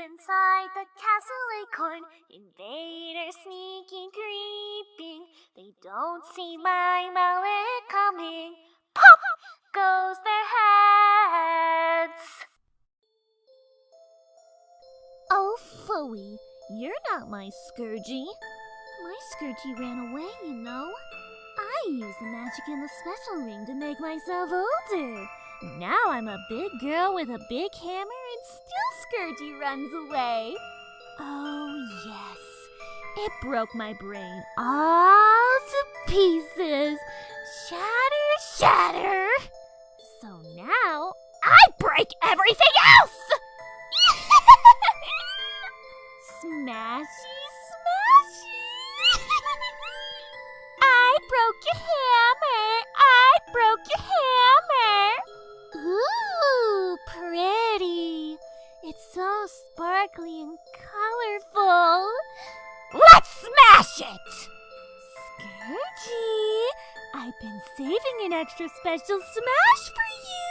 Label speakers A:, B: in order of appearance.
A: inside the castle acorn, invaders sneaking, creeping. They don't see my mallet coming. Pop goes their heads.
B: Oh, phooey, you're not my Scourgy. My Scourgy ran away, you know. I used the magic in the special ring to make myself older. Now I'm a big girl with a big hammer and still Scourgy runs away. Oh, yes. It broke my brain all to pieces. Shatter, shatter. So now I break everything else! Smashy, smashy. I broke your hammer. I broke your hammer. Ooh, pretty. It's so sparkly and colorful. Let's smash it! Scourgy, I've been saving an extra special smash for you.